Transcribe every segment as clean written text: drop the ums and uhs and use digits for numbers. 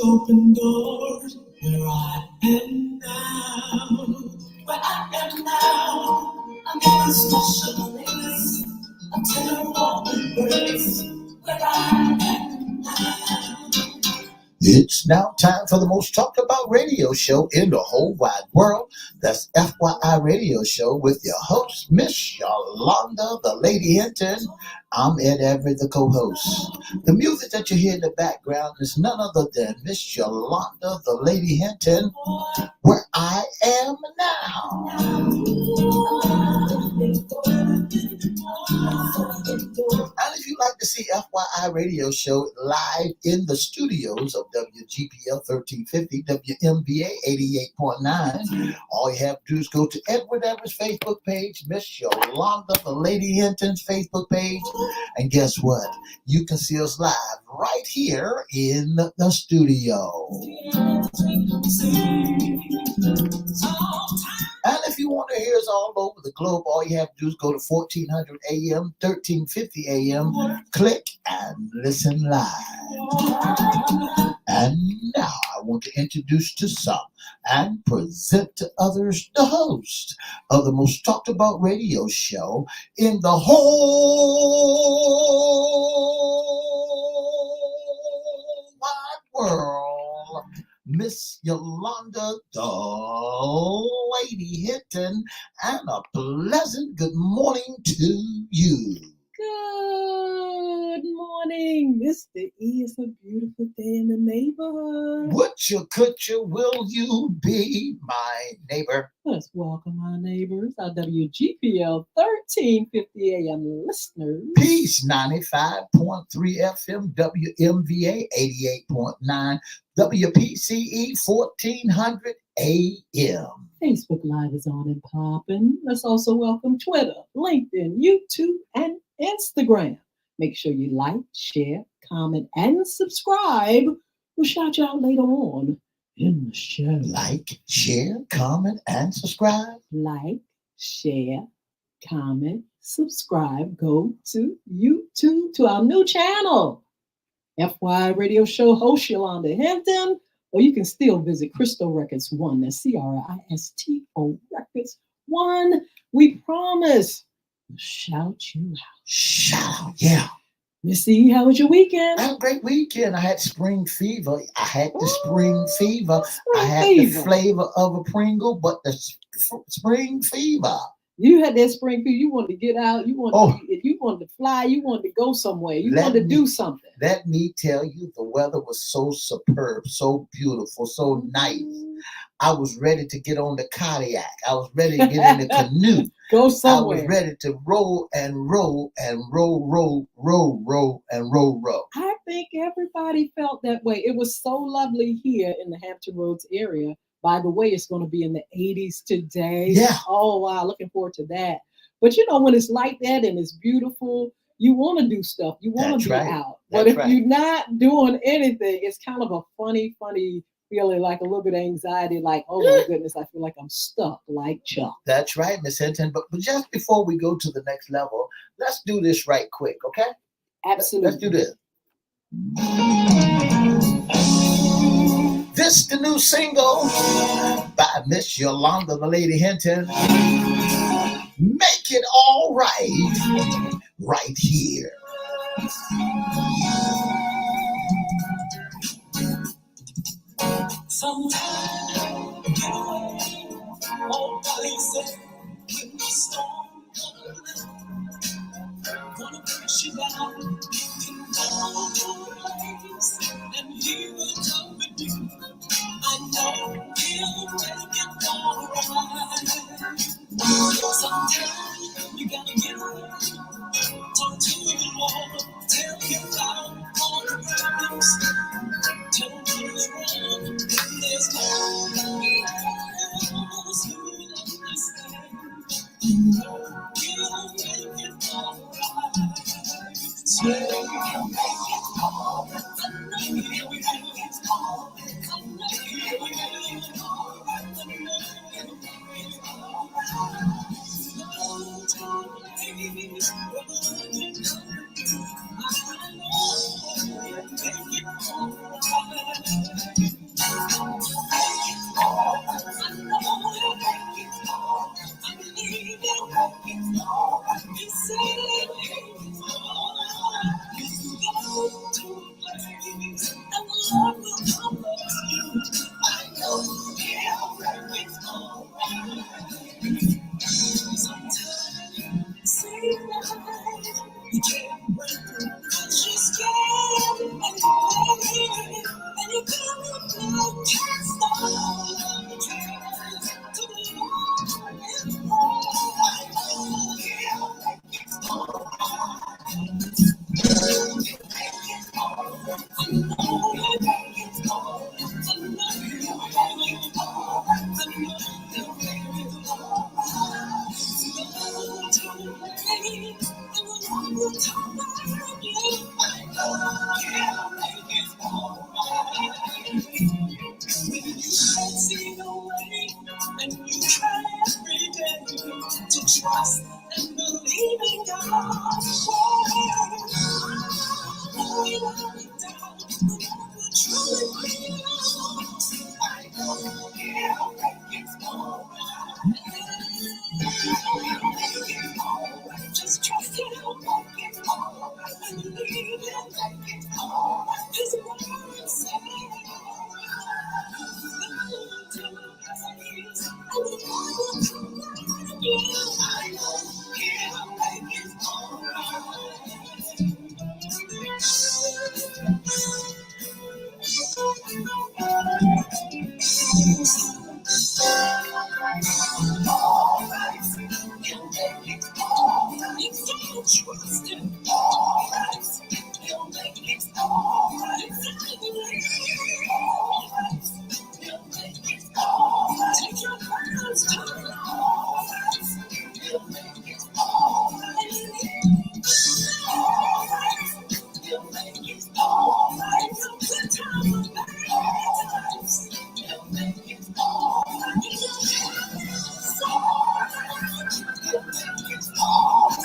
open doors where I am now. Where I am now, I'm in a special place. Until the moment breaks, where I am now. It's now time for the most talked about radio show in the whole wide world. That's FYI Radio Show with your host, Miss Yolanda, the Lady Hinton. I'm Ed Everett, the co-host. The music that you hear in the background is none other than Miss Yolanda, the Lady Hinton, where I am now. And if you'd like to see FYI Radio Show live in the studios of WGPL 1350, WMVA 88.9, all you have to do is go to Edward Everett's Facebook page, Miss Yolanda, the Lady Hinton's Facebook page, and guess what? You can see us live right here in the studio. And if you want to hear us all over the globe, all you have to do is go to 1400 AM, 1350 AM, click and listen live. And now I want to introduce to some and present to others the host of the most talked about radio show in the whole wide world, Miss Yolanda, the Lady Hinton, and a pleasant good morning to you. Good morning, Mr. E. It's a beautiful day in the neighborhood. Would you, could you, will you be my neighbor? Let's welcome our neighbors, our WGPL 1350 AM listeners. Peace, 95.3 FM, WMVA 88.9, WPCE 1400 AM. Facebook Live is on and popping. Let's also welcome Twitter, LinkedIn, YouTube, and Instagram. Make sure you like, share, comment, and subscribe. We'll shout you out later on in the show. Like, share, comment, and subscribe. Like, share, comment, subscribe. Go to YouTube to our new channel. FY Radio Show host Yolanda Hinton. Or you can still visit Crystal Records 1. That's CRISTO Records 1. We promise. Shout you out. Shout out, yeah. Miss E, how was your weekend? I had a great weekend. I had spring fever. I had the spring fever. Spring I had fever. the flavor of a Pringle, but the spring fever. You had that spring fever. You wanted to get out. You wanted to fly. You wanted to go somewhere. You wanted to do something. Let me tell you, the weather was so superb, so beautiful, so nice. I was ready to get on the kayak. I was ready to get in the canoe. Go somewhere. I was ready to roll and roll and roll and roll. I think everybody felt that way. It was so lovely here in the Hampton Roads area. By the way, it's going to be in the 80s today. Yeah. Oh, wow. Looking forward to that. But you know, when it's like that and it's beautiful, you want to do stuff. You want to be out. But if you're not doing anything, it's kind of a funny feeling, like a little bit of anxiety, like, oh my goodness, I feel like I'm stuck like Chuck. That's right, Miss Hinton. But just before we go to the next level, let's do this right quick, okay? Absolutely. Let's do this. This the new single by Miss Yolanda, the Lady Hinton. Make it all right here. Sometimes all places when the storm comes, gonna push you down, you can go to a place and he will come with you. I know he'll make it all right. Sometimes you gotta get up, talk to the Lord, tell him about all the problems, tell him what's wrong. There's no one else who will understand. You know he'll make it all right. So he'll make it all right. I know he'll make it all right. I know he'll make it all right. I know he'll make it all right. No time waits for the Lord to come. I know he'll make it all right. You say it's alright. You go to a place and the Lord will comfort you. I know it's alright. Sometimes it seems like you can't break through 'cause you're scared and you're afraid and you feel like you can't stop. To the Lord is see the way, and you try every day to trust and believe in God's word. Oh, you let me down, but truly feel I know He'll make it alright. Just trust Him, make it alright. Believe Him, make it alright. His word says. Trust him, alright. He'll make it alright. Alright. He'll make it alright. Take your plans to the alright. He'll make it alright. Alright. He'll make it alright. Good time, bad times. He'll make it alright. He'll make it alright.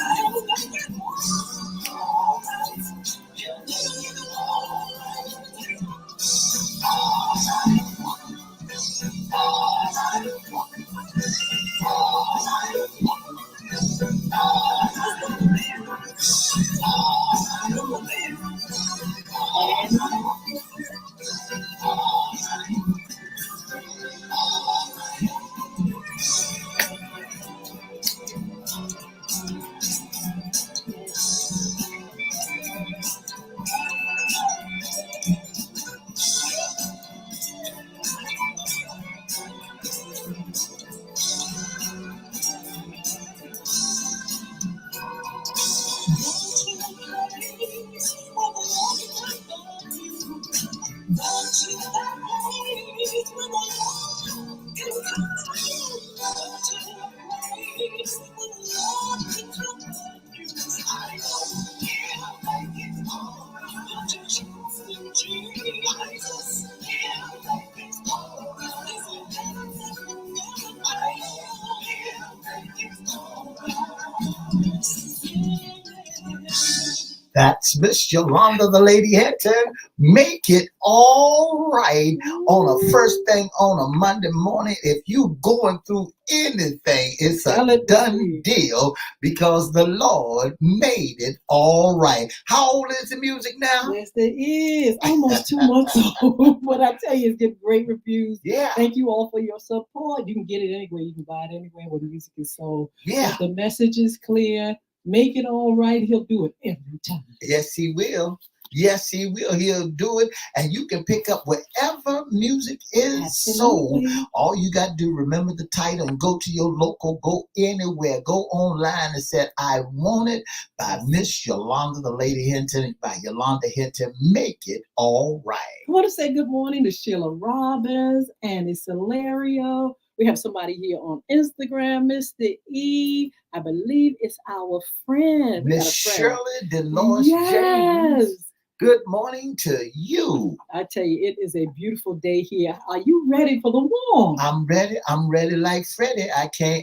That's Miss Yolanda, the Lady Hinton. Make it all right on a first thing on a Monday morning. If you going through anything, it's a done deal because the Lord made it all right. How old is the music now? Yes, it is. Almost 2 months old. What I tell you is get great reviews. Yeah. Thank you all for your support. You can get it anywhere. You can buy it anywhere where the music is sold. Yeah. If the message is clear, make it all right. He'll do it every time. Yes, he will. Yes, he will. He'll do it. And you can pick up wherever music is sold. All you got to do, remember the title and go to your local, go anywhere, go online and say, I Want It by Miss Yolanda, the Lady Hinton, by Yolanda Hinton. Make it all right. I want to say good morning to Sheila Robbins and Hilario. We have somebody here on Instagram, Mr. E. I believe it's our friend. Miss Shirley Delores James. Good morning to you. I tell you, it is a beautiful day here. Are you ready for the warm? I'm ready. I'm ready like Freddie.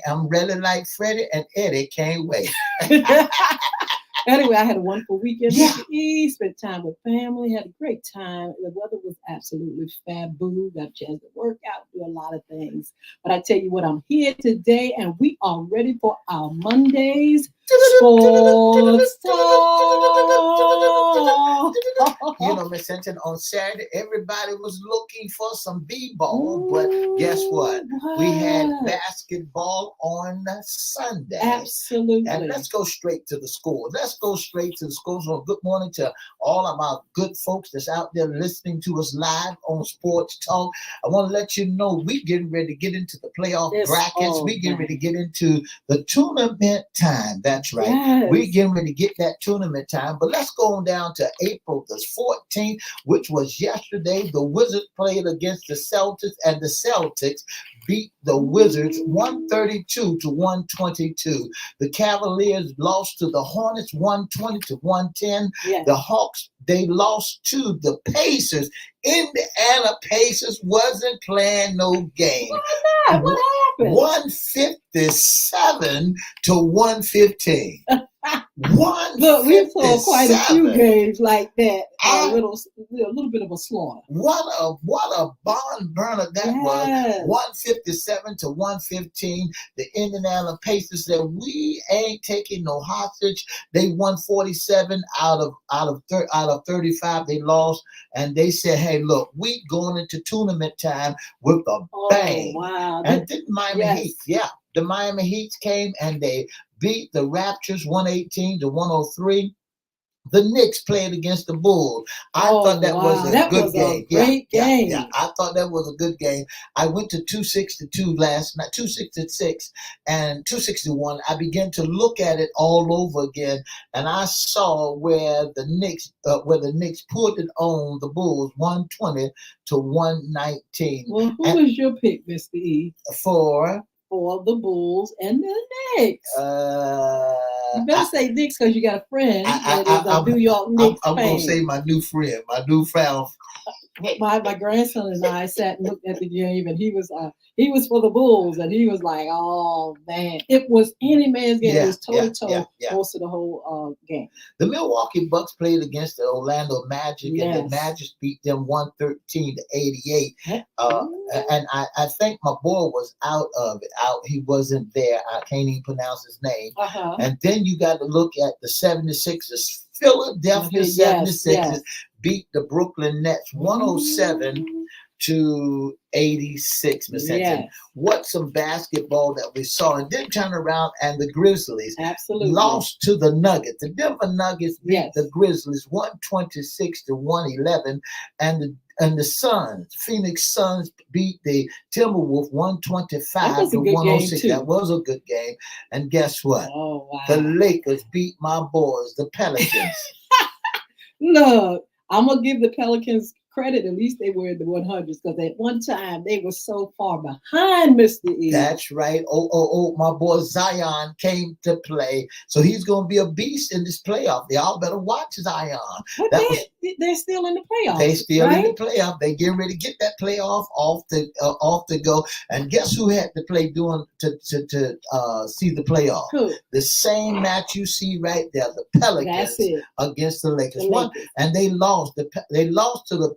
I'm ready like Freddie, and Eddie can't wait. Anyway, I had a wonderful weekend. Yeah. Mr. E, spent time with family, had a great time. The weather was absolutely faboo. Got a chance to work out, do a lot of things. But I tell you what, I'm here today and we are ready for our Mondays sports talk. You know, Miss Hinton, on Saturday, everybody was looking for some b-ball, but guess what? We had basketball on Sunday. Absolutely. And let's go straight to the score. Let's go straight to the score. So good morning to all of our good folks that's out there listening to us live on Sports Talk. I want to let you know we getting ready to get into the playoff brackets. We getting ready to get into the tournament time. That's right. Yes. We getting ready to get that tournament time. But let's go on down to April the 14th, which was yesterday. The Wizards played against the Celtics, and the Celtics beat the Wizards 132 to 122. The Cavaliers lost to the Hornets 120 to 110. Yes. The Hawks, they lost to the Pacers. Indiana Pacers wasn't playing no game. Why not? What happened? 157 to 115. Look, we saw quite a few games like that. A little bit of a slaughter. What a barn burner that was. 157 to 115. The Indiana Pacers said, "We ain't taking no hostage." They won 47 out of 35. They lost, and they said, "Hey, look, we going into tournament time with a bang." Wow! And then Miami Heat, the Miami Heat came and they beat the Raptors 118 to 103. The Knicks played against the Bulls. I thought that was a good game. Great game. Yeah, I thought that was a good game. I went to 262 last night, 266 and 261. I began to look at it all over again, and I saw where the Knicks put it on the Bulls 120 to 119. Well, who was your pick, Mr. E? For the Bulls and the Knicks. You better say Knicks because you got a friend that is a New York Knicks fan. I'm going to say my new friend, my newfound. My grandson and I sat and looked at the game, and he was for the Bulls, and he was like, "Oh man, it was any man's game. It was toe-to-toe most of the whole game." The Milwaukee Bucks played against the Orlando Magic, and the Magic beat them 113 to 88. And I think my boy was out. He wasn't there. I can't even pronounce his name. And then you got to look at the 76ers. Philadelphia 76ers beat the Brooklyn Nets 107 to 86. What some basketball that we saw, and then turn around and the Grizzlies lost to the Nuggets. The Denver Nuggets beat the Grizzlies 126 to 111, and the Suns, Phoenix Suns beat the Timberwolves 125 to 106. That was a good game. And guess what? The Lakers beat my boys, the Pelicans. Look, I'm going to give the Pelicans credit. At least they were in the 100s, because at one time they were so far behind Mr. E. That's right. My boy Zion came to play, so he's going to be a beast in this playoff. Y'all better watch Zion. But they're still in the playoff. They still in the playoff. They getting ready to get that playoff off the go. And guess who had to play to see the playoff? Who? The same match you see right there, the Pelicans against the Lakers. And they lost. They lost to the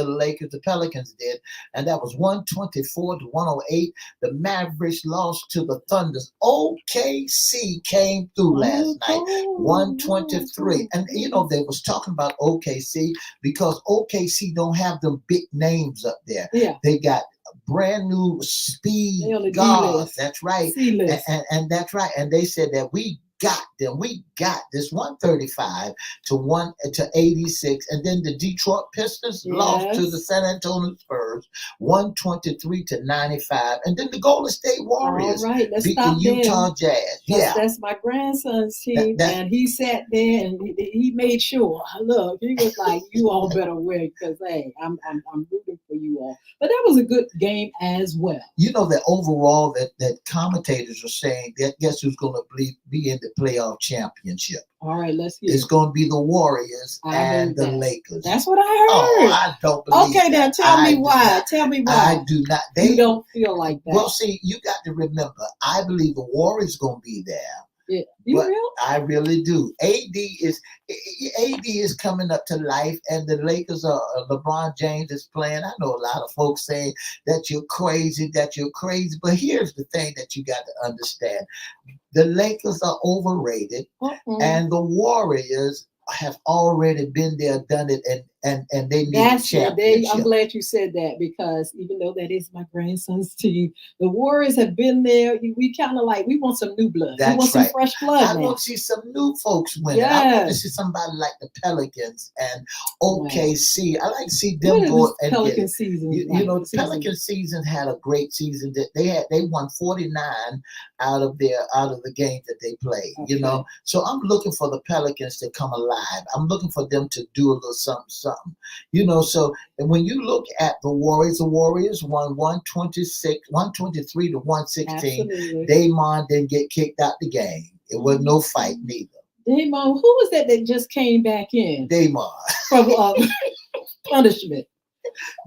Lakers. The Pelicans did, and that was 124 to 108. The Mavericks lost to the Thunders. OKC came through last night, 123. And you know, they was talking about OKC because OKC don't have them big names up there. They got brand new speed guards. That's right. And that's right. And they said that we got this 135 to 86, and then the Detroit Pistons lost to the San Antonio Spurs 123 to 95, and then the Golden State Warriors beat the Utah Jazz. That's my grandson's team, and he sat there and he made sure. Look, he was like, "You all better win, because hey, I'm rooting for you all." But that was a good game as well. You know that overall, that commentators are saying that guess who's going to be in the playoff championship? All right, let's hear. It's going to be the Warriors and the Lakers. That's what I heard. Oh, I don't believe that. Now tell me why. Tell me why. I do not. You don't feel like that. Well, see, you got to remember, I believe the Warriors going to be there. Yeah. You But real? I really do. AD is coming up to life, and the Lakers are LeBron James is playing. I know a lot of folks saying that you're crazy, but here's the thing that you got to understand: the Lakers are overrated, and the Warriors have already been there, done it, and they need a championship. I'm glad you said that, because even though that is my grandson's team, the Warriors have been there. We kind of like, we want some new blood. That's we want right. some fresh blood. I want to see some new folks winning. Yes. I want to see somebody like the Pelicans and OKC. I like to see them what go and Pelican get it. season. You know, the Pelican season had a great season. That they won 49 out of the games that they played. Okay. You know, so I'm looking for the Pelicans to come alive. I'm looking for them to do a little something. You know, so and when you look at the Warriors won 123 to 116. Absolutely. Damon didn't get kicked out the game. It was no fight neither. Damon, who was that just came back in? Damon. From punishment.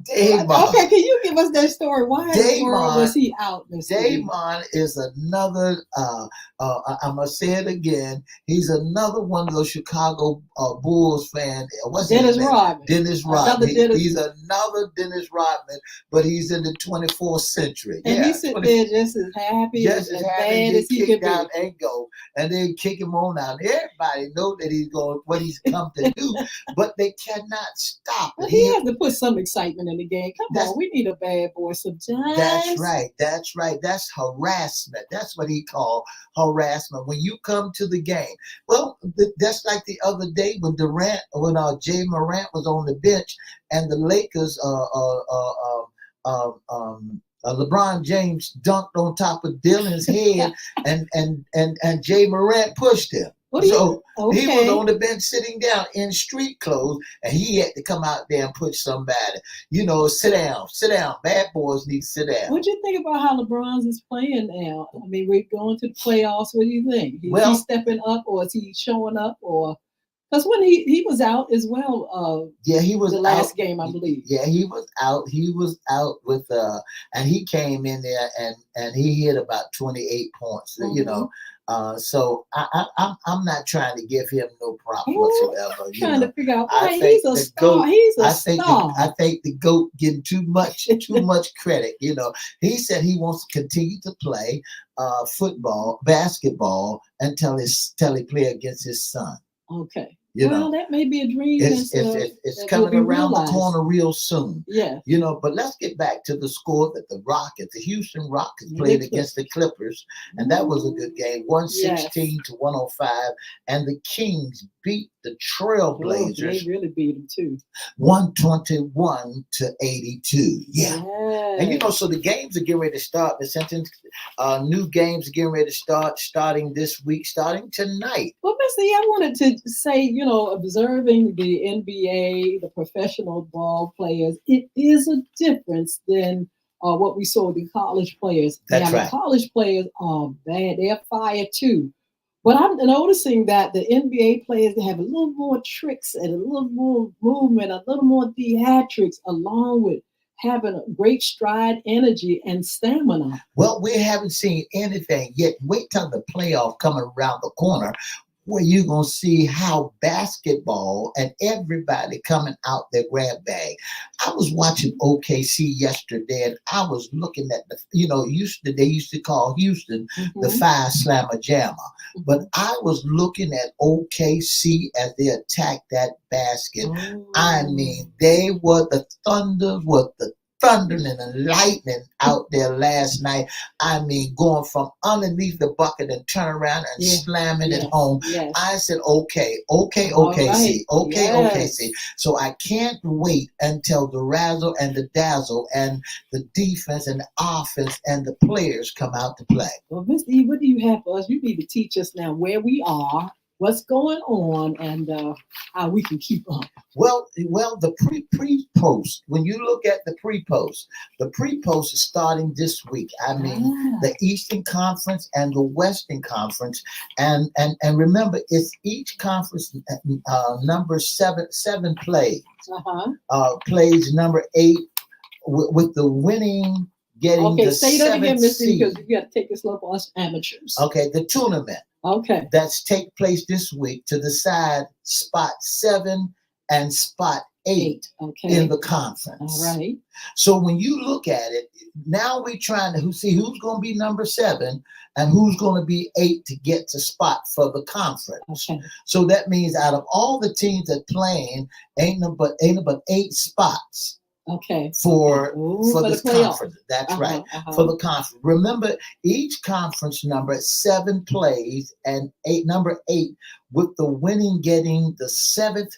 Damon. Okay, can you give us that story? Why was he out this week? Damon is another, I'm going to say it again, he's another one of those Chicago Bulls fans. What's Dennis Rodman. Dennis Rodman. He's another Dennis Rodman, but he's in the 24th century. And he's sitting there just as happy, just as bad as he could be. Out and go, and then kick him on out. Everybody know that he's going, what he's come to do, but they cannot stop it. Well, he has to put some excitement in the game. Come on, we need a bad boy sometimes. That's right. That's harassment. That's what he called harassment. When you come to the game, well, that's like the other day when Jay Morant was on the bench, and the Lakers, LeBron James dunked on top of Dylan's head, and Jay Morant pushed him. He was on the bench sitting down in street clothes, and he had to come out there and push somebody. You know, sit down. Bad boys need to sit down. What do you think about how LeBron's is playing now? I mean, we're going to the playoffs. What do you think? Is he stepping up, or is he showing up, or? Because when he was out as well. He was the last out. Game, I believe. Yeah, he was out. He was out with and he came in there and he hit about 28 points. You know. So I'm not trying to give him no props whatsoever. I'm trying to figure out why he's a star. He's a star. I think the GOAT getting too much credit. You know, he said he wants to continue to play basketball until he play against his son. Okay. You know, that may be a dream. It's coming around the corner real soon. Yeah. You know, but let's get back to the score that the Houston Rockets played against the Clippers, and that was a good game, 116 to 105, and the Kings beat the Trailblazers. They really beat them too. 121 to 82. Yeah. And you know, so the games are getting ready to start. The sentence, new games are getting ready to start, starting this week, starting tonight. Well, Mr. I wanted to say, you know, observing the NBA, the professional ball players, it is a difference than what we saw with the college players. That's right. The college players are bad. They're fired too. But I'm noticing that the NBA players, they have a little more tricks and a little more movement, a little more theatrics, along with having a great stride, energy, and stamina. Well, we haven't seen anything yet. Wait till the playoff coming around the corner, where you're going to see how basketball and everybody coming out their grab bag. I was watching OKC yesterday, and I was looking at they used to call Houston the Five Slammer Jammer. But I was looking at OKC as they attacked that basket. I mean, they were the thundering and lightning out there last night. I mean, going from underneath the bucket and turn around and slamming it home. Yes. I said, okay, OKC, OKC. So I can't wait until the razzle and the dazzle and the defense and the offense and the players come out to play. Well, Mr. E, what do you have for us? You need to teach us now where we are, what's going on, and how we can keep up. Well, the pre-post, when you look at the pre-post is starting this week. I mean, the Eastern Conference and the Western Conference, and remember, it's each conference number seven plays. Plays number 8 with the winning getting the say that again, Mr. seed. Because you got to take this level for us amateurs. Okay, the tournament. Okay. that's take place this week to decide spot 7 and spot 8 Okay. in the conference. All right. So when you look at it, now we're trying to see who's going to be number 7 and who's going to be 8 to get to spot for the conference. Okay. So that means out of all the teams that playing, ain't no but 8 spots. Okay. For Ooh, for the this playoff. conference. That's right. For the conference. Remember, each conference number 7 plays and number 8 with the winning getting the 7th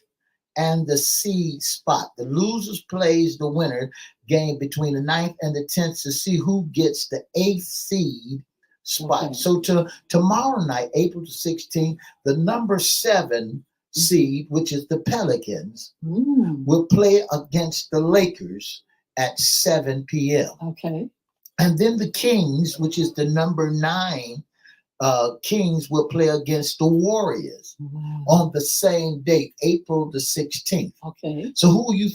and the seed spot. The losers plays the winner game between the 9th and the 10th to see who gets the 8th seed spot. Okay. So tomorrow night, April the 16th, the number 7 seed, which is the Pelicans, will play against the Lakers at 7 p.m. Okay. And then the Kings, which is the number 9 Kings, will play against the Warriors on the same date, April the 16th. Okay. So who you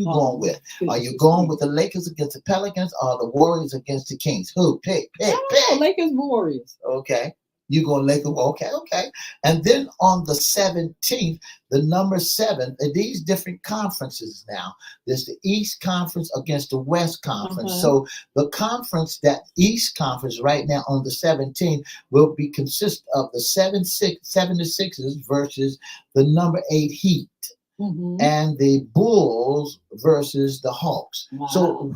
going with? Are you going with the Lakers against the Pelicans or the Warriors against the Kings? Who? Pick. Lakers, Warriors. Okay. You going Lakers? Okay. And then on the 17th, the number 7, these different conferences now. There's the East Conference against the West Conference. So the conference, that East Conference right now on the 17th will consist of the 76ers versus the number 8 Heat. And the Bulls versus the Hawks. Wow. So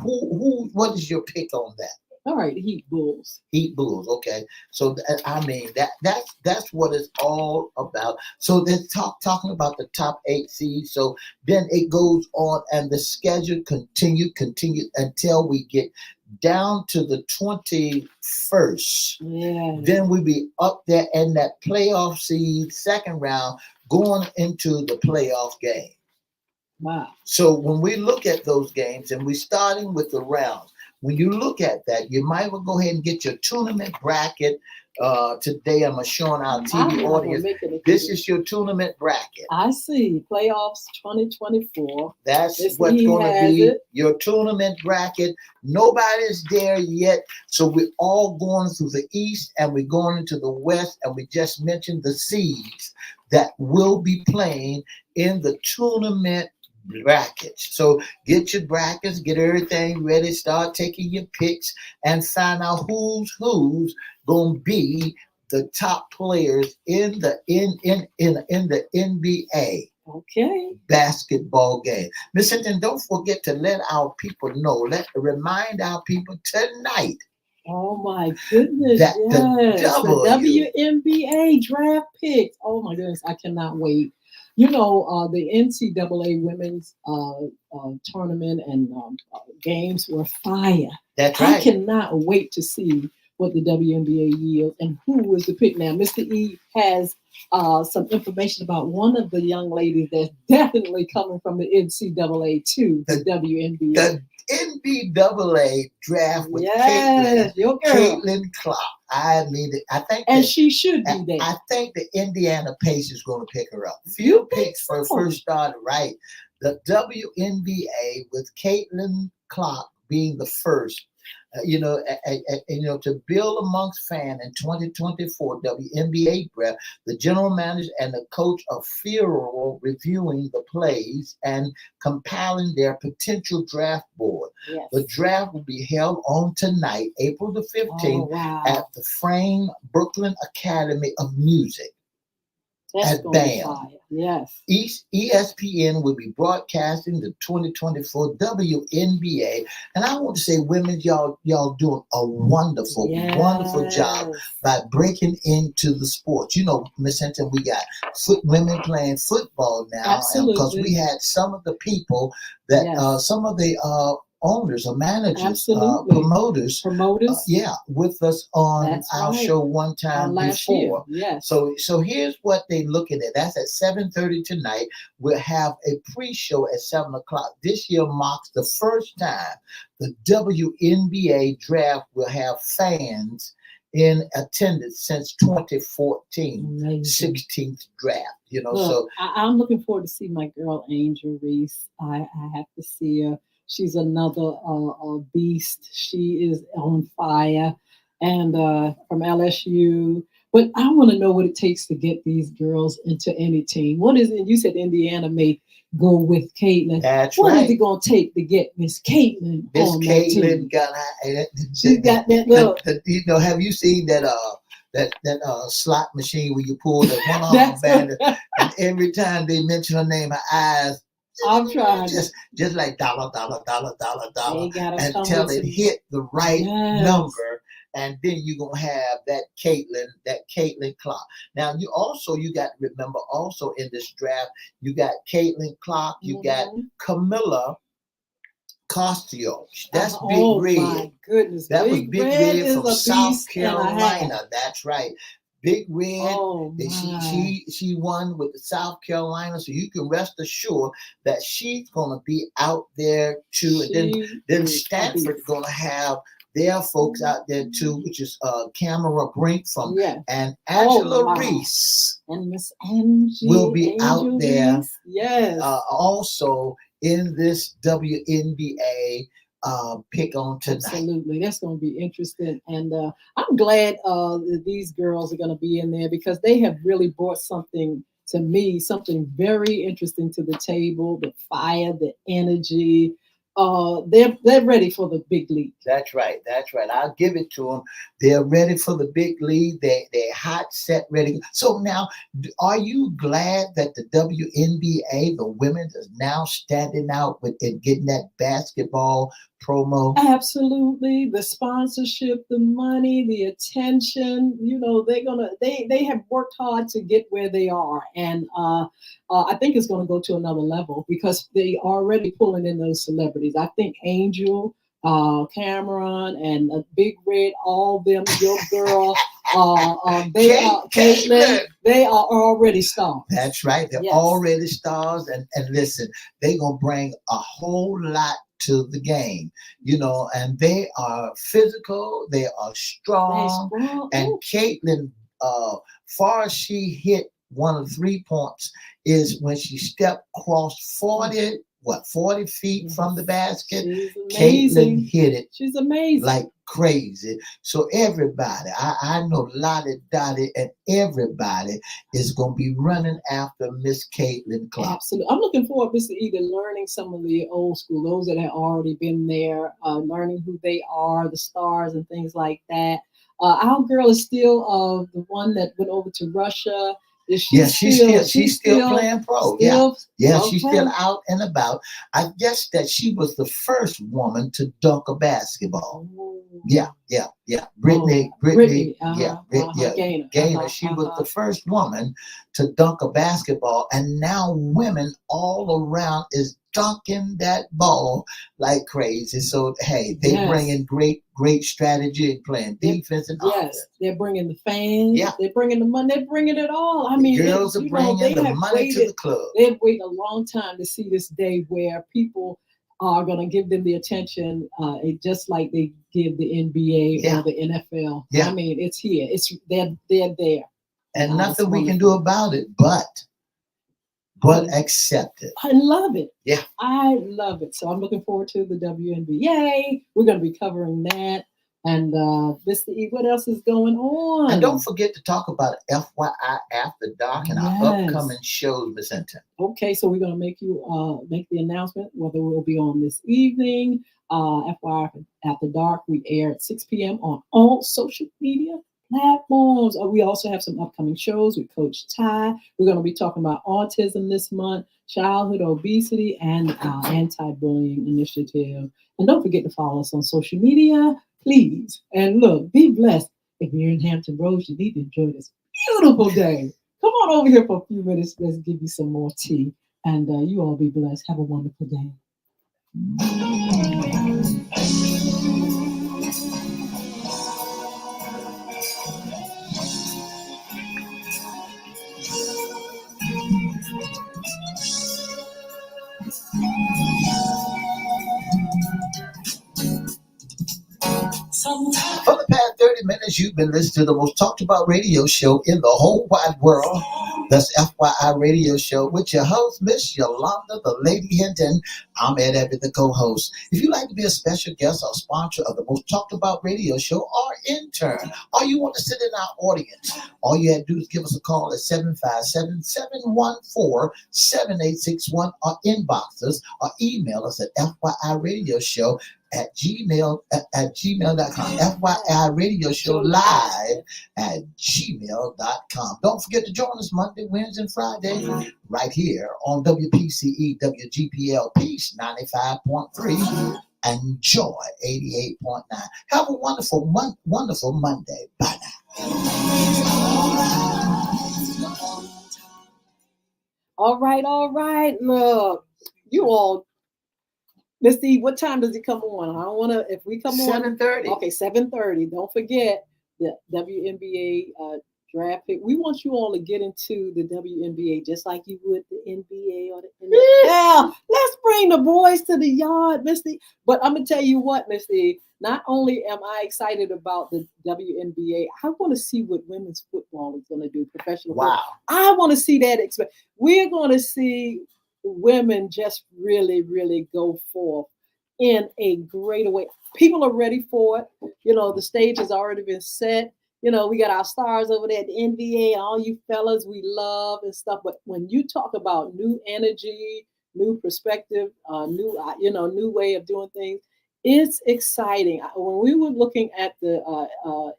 what is your pick on that? All right, Heat Bulls. Heat Bulls, okay. So that's what it's all about. So they're talking about the top 8 seeds. So then it goes on, and the schedule continue until we get down to the 21st. Yeah. Then we be up there in that playoff seed, second round, going into the playoff game. Wow. So when we look at those games, and we're starting with the rounds, when you look at that, you might well go ahead and get your tournament bracket. Today I'm showing our TV audience. This is your tournament bracket. I see. Playoffs 2024. That's what's going to be your tournament bracket. Nobody's there yet. So we're all going through the East and we're going into the West. And we just mentioned the seeds that will be playing in the tournament brackets. So get your brackets, get everything ready, start taking your picks, and find out who's gonna be the top players in the NBA. Okay. Basketball game. Miss Hinton, don't forget to let our people know. Remind our people tonight. Oh my goodness! That the WNBA draft picks. Oh my goodness! I cannot wait. You know, the NCAA women's tournament and games were fire. That's right. I cannot wait to see what the WNBA yields and who was the pick. Now, Mr. E has some information about one of the young ladies that's definitely coming from the NCAA to the WNBA. The NBAA draft with your girl. Caitlin Clark. I mean, I think, and she should be there. I think the Indiana Pacers going to pick her up. Few picks for first starter, right? The WNBA with Caitlin Clark being the first. To build amongst fans in 2024 WNBA draft, the general manager and the coach are fearful reviewing the plays and compiling their potential draft board. Yes. The draft will be held on tonight, April the 15th, at the Frame Brooklyn Academy of Music. That's at BAM. Yes. ESPN will be broadcasting the 2024 WNBA. And I want to say, women, y'all doing a wonderful job by breaking into the sports. You know, Miss Hinton, we got women playing football now. Because we had some of the people that, some of the owners or managers, promoters, with us on our show one time before. Yes. So here's what they're looking at. That's at 7:30 tonight. We'll have a pre-show at 7 o'clock. This year marks the first time the WNBA draft will have fans in attendance since 2014. Amazing. 16th draft. So I'm looking forward to see my girl Angel Reese. I have to see her. She's another beast. She is on fire. And from LSU. But I want to know what it takes to get these girls into any team. What is it? You said Indiana may go with Caitlin. That's What right. is it going to take to get Miss Caitlin Miss on that team? Caitlin got She's got that little. you know, have you seen that slot machine where you pull the one arm band, and every time they mention her name, her eyes. I'm trying just like dollar, dollar, dollar, dollar, dollar, until it hit the right number, and then you're gonna have that Caitlin Clark. Now you got to remember also in this draft, you got Caitlin Clark, you got Camilla Costio. That's Big Red. My goodness. That was Big Red from South Carolina. That's right. Big Red. She won with the South Carolina, so you can rest assured that she's gonna be out there too. And then Stanford's gonna have their folks out there too, which is Camera Brink from and Angela Reese. And Miss Angie will be out there. Reese. Yes. Also in this WNBA pick on tonight. Absolutely. That's going to be interesting. And I'm glad that these girls are going to be in there because they have really brought something to me, something very interesting to the table, the fire, the energy. They're ready for the big league. That's right. I'll give it to them. They're ready for the big league. They're hot, set, ready. So now, are you glad that the WNBA, the women, is now standing out with it, getting that basketball promo? Absolutely. The sponsorship, the money, the attention. You know, they have worked hard to get where they are, and I think it's going to go to another level because they already pulling in those celebrities. I think Angel, Cameron, and Big Red, all them, your girl, Caitlin, they are already stars. That's right. They're already stars. And listen, they're going to bring a whole lot to the game, you know, and they are physical, they are strong. And Caitlin, far as she hit one of the 3 points is when she stepped across 40 feet from the basket. Caitlin hit it. She's amazing. Like crazy. So everybody, I know Lottie, Dottie, and everybody is going to be running after Miss Caitlin Clark. Absolutely. I'm looking forward to either learning some of the old school, those that have already been there, learning who they are, the stars and things like that. Our girl is still the one that went over to Russia. She's still playing pro. She's still out and about. I guess that she was the first woman to dunk a basketball. Yeah. Brittany, Gaynor. She was the first woman to dunk a basketball, and now women all around is dunking that ball like crazy. So hey, they bring in great strategy and playing defense and offense. They're bringing the fans. Yeah, they're bringing the money. They're bringing it all. I mean, girls are bringing the money to the club. They've waited a long time to see this day where people are going to give them the attention, just like they give the NBA or the NFL. Yeah. I mean, it's here. They're there. And nothing we can do about it, but accept it. I love it. Yeah. I love it. So I'm looking forward to the WNBA. We're going to be covering that. And Mr. E, what else is going on? And don't forget to talk about FYI After Dark and our upcoming shows, Miss Hinton. Okay, so we're going to make the announcement whether we'll be on this evening. FYI After Dark, we air at 6 p.m. on all social media platforms. We also have some upcoming shows with Coach Ty. We're going to be talking about autism this month, childhood obesity, and anti-bullying initiative. And don't forget to follow us on social media, please. And look, be blessed. If you're in Hampton Roads, you need to enjoy this beautiful day. Come on over here for a few minutes. Let's give you some more tea. And you all be blessed. Have a wonderful day. For the past 30 minutes, years, you've been listening to the most talked about radio show in the whole wide world. That's FYI Radio Show with your host, Miss Yolanda, the Lady Hinton. I'm Ed Everett, the co-host. If you'd like to be a special guest or sponsor of the most talked about radio show or intern, or you want to sit in our audience, all you have to do is give us a call at 757-714-7861 or inbox us or email us at FYIRadioshow at gmail.com. FYI Radio Show live at gmail.com. Don't forget to join us Monday, Wednesday, and Friday right here on WPCE WGPL Peace 95.3 and Joy 88.9. Have a wonderful Monday. Bye now. All right. Look, you all. Let's see, what time does it come on? I don't want to, if we come on. 7:30. Okay, 7:30. Don't forget the WNBA draft pick. We want you all to get into the WNBA just like you would the NBA or the NFL. Let's bring the boys to the yard, Misty. But I'm going to tell you what, Misty, not only am I excited about the WNBA, I want to see what women's football is going to do, professional football. I want to see that. We're going to see women just really, really go forth in a greater way. People are ready for it. The stage has already been set. We got our stars over there at the NBA, all you fellas we love and stuff. But when you talk about new energy, new perspective, new way of doing things, it's exciting. When we were looking at the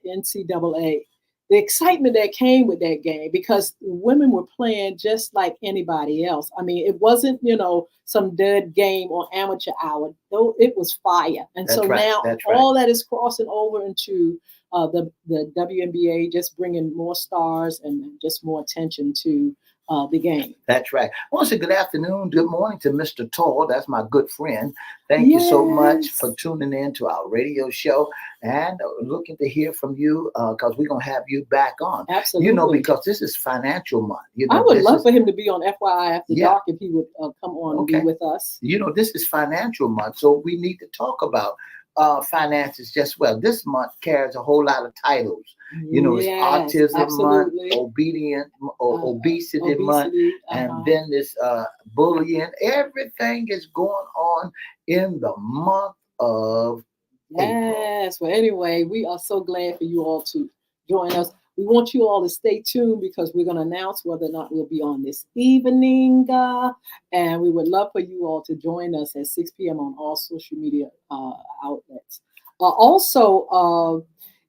NCAA, the excitement that came with that game, because women were playing just like anybody else. I mean, it wasn't, some dead game on amateur hour, though it was fire. And that's so right. Now all that is crossing over into the WNBA, just bringing more stars and just more attention to the game. That's right. I want to say good afternoon, good morning to Mr. Toll. That's my good friend. Thank you so much for tuning in to our radio show and looking to hear from you because we're going to have you back on. Absolutely. Because this is financial month. I would love for him to be on FYI After Dark if he would come on and be with us. This is financial month, so we need to talk about finances just well. This month carries a whole lot of titles. It's Autism Month, Obesity Month, and then this bullying. Everything is going on in the month of April. Well, anyway, we are so glad for you all to join us. We want you all to stay tuned because we're going to announce whether or not we'll be on this evening. And we would love for you all to join us at 6 p.m. on all social media outlets. Also,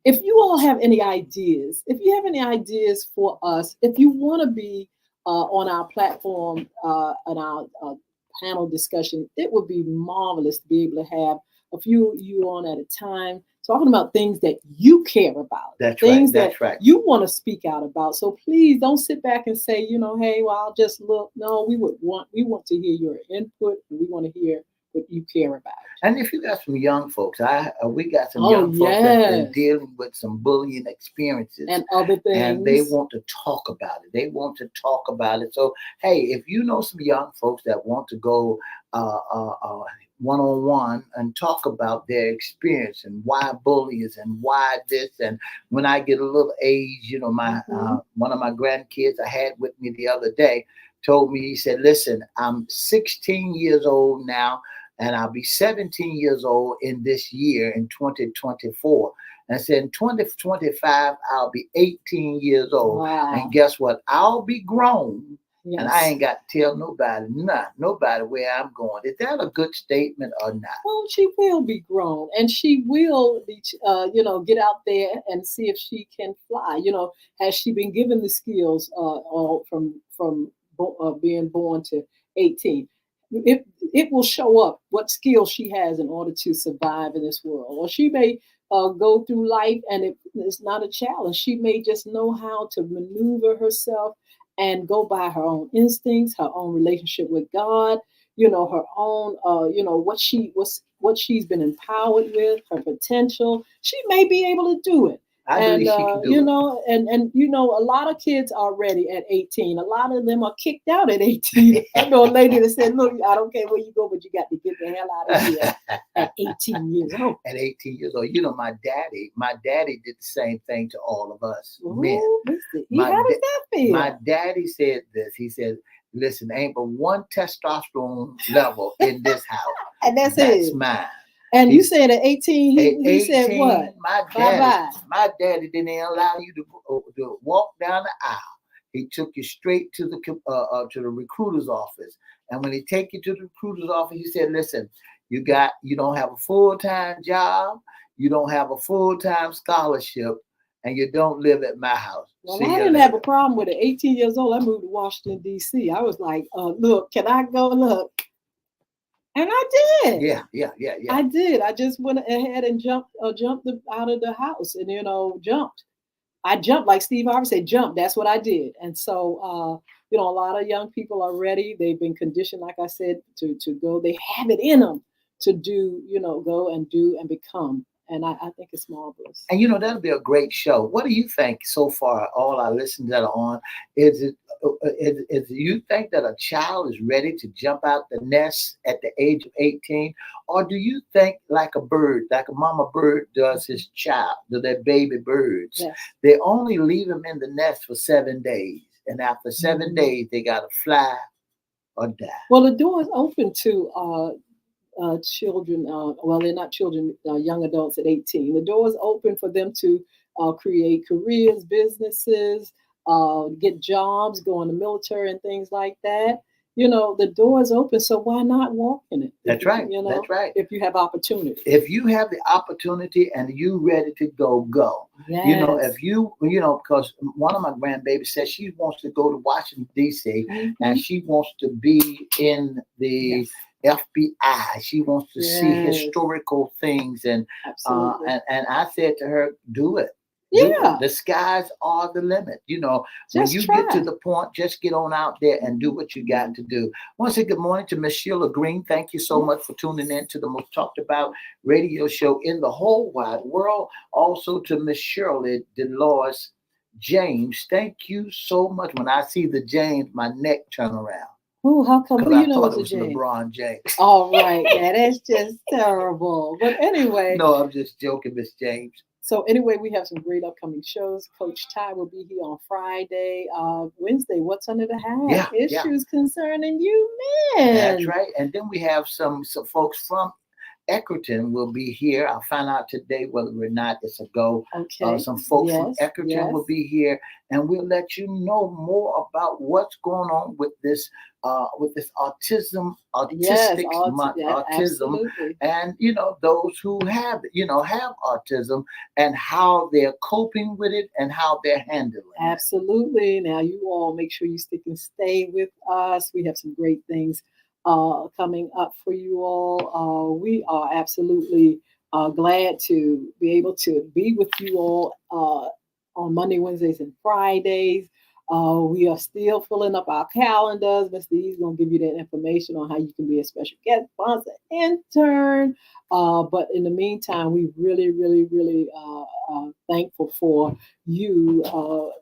if you all have any ideas, for us, if you want to be on our platform on our panel discussion, it would be marvelous to be able to have a few you on at a time, talking about things that you care about, things that you want to speak out about. So please don't sit back and say, hey, well, I'll just look. No, we want to hear your input, and we want to hear what you care about. And if you got some young folks, we got some young folks that are dealing with some bullying experiences and other things, and they want to talk about it. So, hey, if you know some young folks that want to go one-on-one and talk about their experience and why bullies and why this, and when I get a little age, my one of my grandkids I had with me the other day told me, he said, listen, I'm 16 years old now, and I'll be 17 years old in this year in 2024. And I said, in 2025, I'll be 18 years old. Wow. And guess what? I'll be grown. Yes. And I ain't got to tell nobody where I'm going. Is that a good statement or not? Well, she will be grown, and she will be, get out there and see if she can fly. Has she been given the skills from being born to 18? It will show up what skills she has in order to survive in this world. Or she may go through life and it's not a challenge. She may just know how to maneuver herself and go by her own instincts, her own relationship with God, her own, what she's been empowered with, her potential. She may be able to do it. I And believe she can do you it. know, and you know, a lot of kids are ready at 18. A lot of them are kicked out at 18. I know a lady that said, "Look, I don't care where you go, but you got to get the hell out of here at 18 years old." At 18 years old, my daddy did the same thing to all of us men. Ooh, My how does da- that my feel? daddy said this. He said, "Listen, ain't but one testosterone level in this house. And that's That's it. mine." And you He's said at 18, at he said 18. what? Bye bye. My daddy didn't even allow you to walk down the aisle. He took you straight to the recruiter's office. And when he take you to the recruiter's office, he said, "Listen, you don't have a full-time job, you don't have a full-time scholarship, and you don't live at my house. Well, See I you didn't have a later." problem with it. 18 years old, I moved to Washington, D.C. I was like, look, can I go? Look. And I did. Yeah. I did. I just went ahead and jumped out of the house and, jumped. I jumped, like Steve Harvey said, jump. That's what I did. And so, a lot of young people are ready. They've been conditioned, like I said, to go. They have it in them to do, go and do and become. And I think it's marvelous. And that'll be a great show. What do you think so far? All our listeners that are on, is it? Do you think that a child is ready to jump out the nest at the age of 18, or do you think like a bird, like a mama bird does his child, to their baby birds? Yes. They only leave them in the nest for 7 days, and after 7 days, they gotta fly or die. Well, the door is open to children. Well, they're not children, young adults at 18. The door is open for them to create careers, businesses, get jobs, go in the military, and things like that. The door is open, so why not walk in it? That's right. That's right. If you have opportunity. If you have the opportunity and you ready to go. Yes. If because one of my grandbabies says she wants to go to Washington D.C. and she wants to be in the FBI. She wants to see historical things, and I said to her, "Do it." Yeah. The skies are the limit. When you try. get to the point, just get on out there and do what you got to do. I want to say good morning to Miss Sheila Green. Thank you so much for tuning in to the most talked about radio show in the whole wide world. Also to Miss Shirley Dolores James. Thank you so much. When I see the James, my neck turn around. Oh, how come? Because I thought it was LeBron James. All right, that's just terrible. But anyway. No, I'm just joking, Miss James. So anyway, we have some great upcoming shows. Coach Ty will be here on Friday. Wednesday, What's Under the Hat? Issues concerning you men. That's right. And then we have some folks from Eckerton will be here. I'll find out today whether or not it's a go. Okay. Some folks from Eckerton will be here, and we'll let you know more about what's going on with this autism, and those who have autism and how they're coping with it and how they're handling it. Absolutely. Now you all make sure you stick and stay with us. We have some great things coming up for you all. We are absolutely glad to be able to be with you all on Monday, Wednesdays, and Fridays. We are still filling up our calendars. Mr. E's going to give you that information on how you can be a special guest sponsor intern. But in the meantime, we really, really, really thankful for you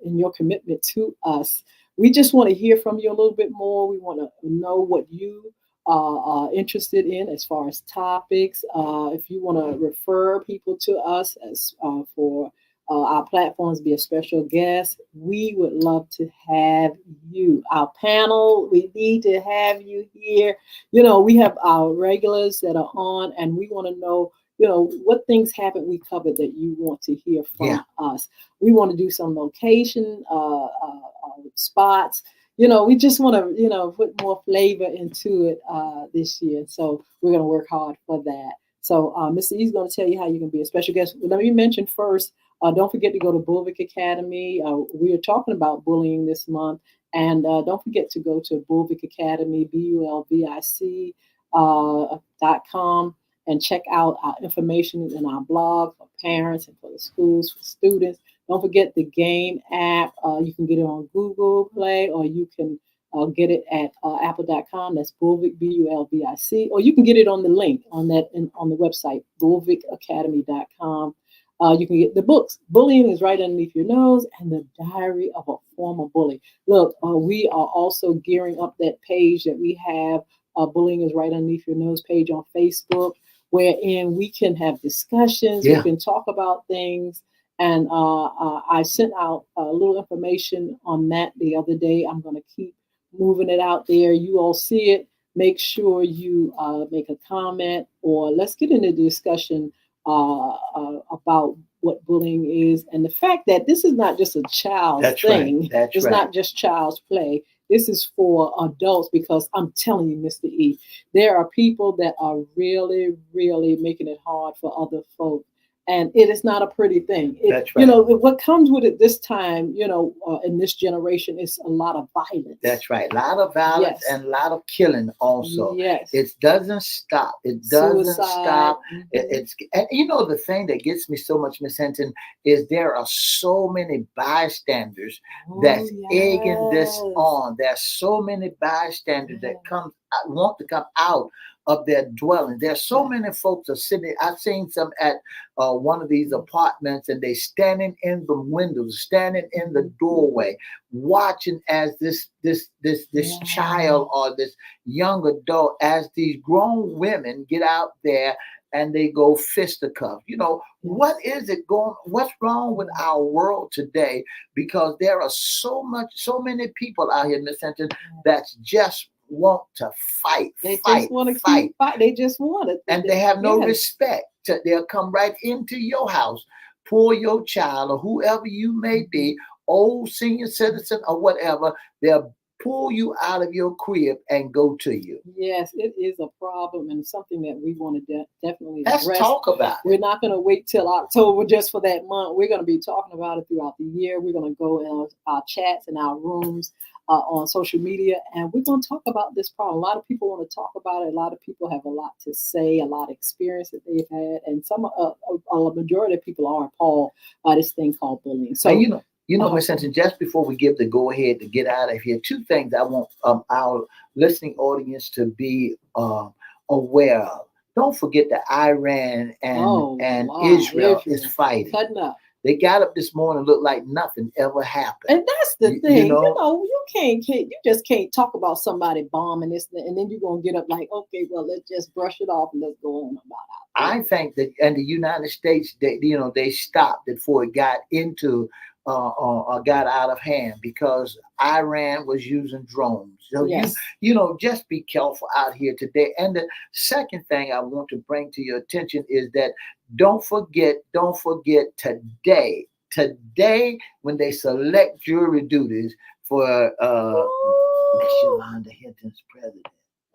and your commitment to us. We just want to hear from you a little bit more. We want to know what you are interested in as far as topics. If you want to refer people to us as for our platforms, be a special guest, we would love to have you. Our panel, we need to have you here. We have our regulars that are on, and we want to know, what things haven't we covered that you want to hear from us. We want to do some location spots. We just want to, put more flavor into it this year. So we're going to work hard for that. So Mr. E's going to tell you how you can be a special guest. Let me mention first, don't forget to go to Bulvic Academy. We are talking about bullying this month. And don't forget to go to Bulvic Academy, BULVIC.com, and check out our information in our blog for parents and for the schools, for students. Don't forget the game app. You can get it on Google Play, or you can get it at apple.com. That's Bulvic, BULVIC. Or you can get it on the link on the website, bulvicacademy.com. You can get the books. Bullying is right underneath your nose, and the Diary of a Former Bully. Look, we are also gearing up that page that we have. Bullying is right underneath your nose page on Facebook, wherein we can have discussions. Yeah. We can talk about things. And I sent out a little information on that the other day. I'm going to keep moving it out there. You all see it. Make sure you make a comment, or let's get into discussion about what bullying is, and the fact that this is not just a child's That's thing. right. That's it's right. not just child's play. This is for adults, because I'm telling you, Mr. E, there are people that are really, really making it hard for other folk. And it is not a pretty thing. That's right. You know, what comes with it this time, in this generation, is a lot of violence. That's right. A lot of violence, Yes. and a lot of killing also. Yes. It doesn't stop. It doesn't Suicide. stop. Mhm. And the thing that gets me so much, Miss Hinton, is there are so many bystanders that's egging this on. There's so many bystanders that want to come out of their dwelling. There's so many folks are sitting. I've seen some at one of these apartments, and they standing in the windows, standing in the doorway, watching as this child or this young adult, as these grown women get out there and they go fisticuff. What is it going? What's wrong with our world today? Because there are so many people out here in the center that's just want to fight. They just want to fight. They just want it, and they have no respect. They'll come right into your house, pull your child or whoever you may be, old senior citizen or whatever. They'll pull you out of your crib and go to you. Yes, it is a problem, and something that we want to definitely address. Let's talk about it. We're not going to wait till October just for that month. We're going to be talking about it throughout the year. We're going to go in our chats and our rooms on social media, and we're going to talk about this problem. A lot of people want to talk about it. A lot of people have a lot to say, a lot of experience that they've had, and a majority of people are appalled by this thing called bullying. So, Ms. Hinton, just before we give the go ahead to get out of here, two things I want our listening audience to be aware of. Don't forget that Iran and Israel is fighting. Cutting up. They got up this morning, looked like nothing ever happened. And that's the thing. You just can't talk about somebody bombing this, and then you're gonna get up like, okay, well, let's just brush it off and let's go on about it. I think that in the United States, they stopped it before it got into got out of hand, because Iran was using drones. So yes. Just be careful out here today. And the second thing I want to bring to your attention is that don't forget today when they select jury duties for Miss Yolanda Hinton's president.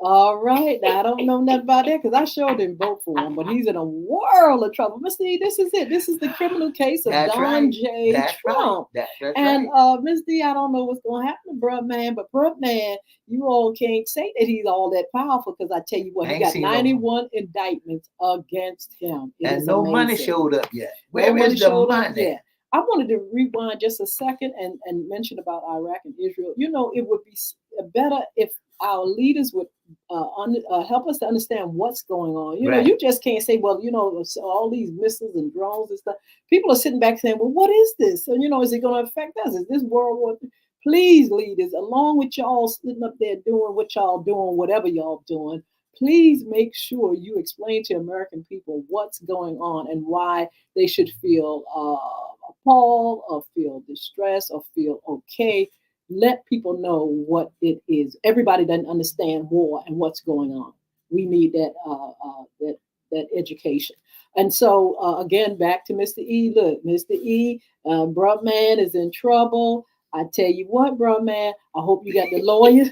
All right. Now, I don't know nothing about that, because I sure didn't vote for him, but he's in a world of trouble. Miss D, this is it. This is the criminal case of Don J. Trump. Right. That's and right. Miss D, I don't know what's going to happen to Bruh Man, but Bruh Man, you all can't say that he's all that powerful, because I tell you what, he got 91 indictments against him. And no money showed up yet. Where is the money? I wanted to rewind just a second and mention about Iraq and Israel. It would be better if our leaders would help us to understand what's going on. You just can't say, well, all these missiles and drones and stuff. People are sitting back saying, well, what is this? So, is it going to affect us? Is this World War III? Please, leaders, along with y'all sitting up there doing what y'all doing, whatever y'all doing, please make sure you explain to American people what's going on and why they should feel appalled or feel distressed or feel okay. Let people know what it is. Everybody doesn't understand war and what's going on. We need that education. And so again, back to Mr. E. Look, Mr. E, Bruh Man is in trouble. I tell you what, Bruh Man, I hope you got the lawyers.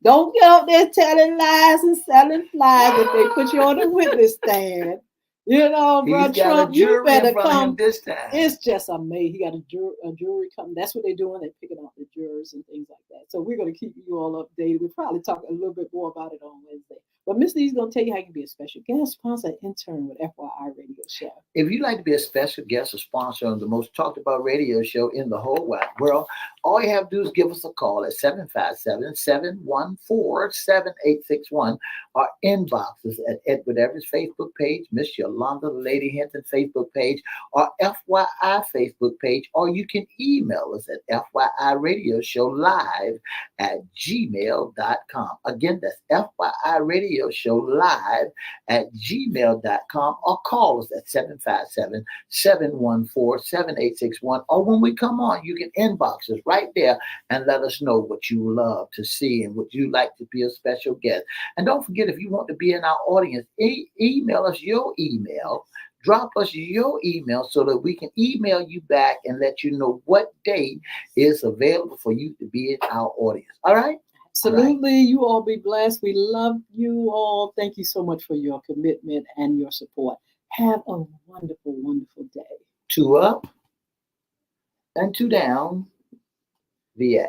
Don't get out there telling lies and selling flies if they put you on the witness stand. Bro, Trump, you better come. This time. It's just amazing. He got a jury coming. That's what they're doing. They're picking out the jurors and things like that. So we're going to keep you all updated. We'll probably talk a little bit more about it on Wednesday. But Miss Lee's going to tell you how you can be a special guest, sponsor, intern with FYI Radio Show. If you'd like to be a special guest or sponsor on the most talked about radio show in the whole wide world, All you have to do is give us a call at 757-714-7861. Our inbox is at Edward Everett's Facebook page, Miss Yolanda Lady Hinton Facebook page, our FYI Facebook page, or you can email us at FYIRadiosHowLive@gmail.com. Again, that's FYIRadiosHowLive@gmail.com, or call us at 757-714-7861. Or when we come on, you can inbox us right there and let us know what you love to see and what you like to be a special guest. And don't forget, if you want to be in our audience, email us your email. Drop us your email so that we can email you back and let you know what day is available for you to be in our audience. All right? Absolutely. You all be blessed. We love you all. Thank you so much for your commitment and your support. Have a wonderful, wonderful day. 2 up and 2 down. The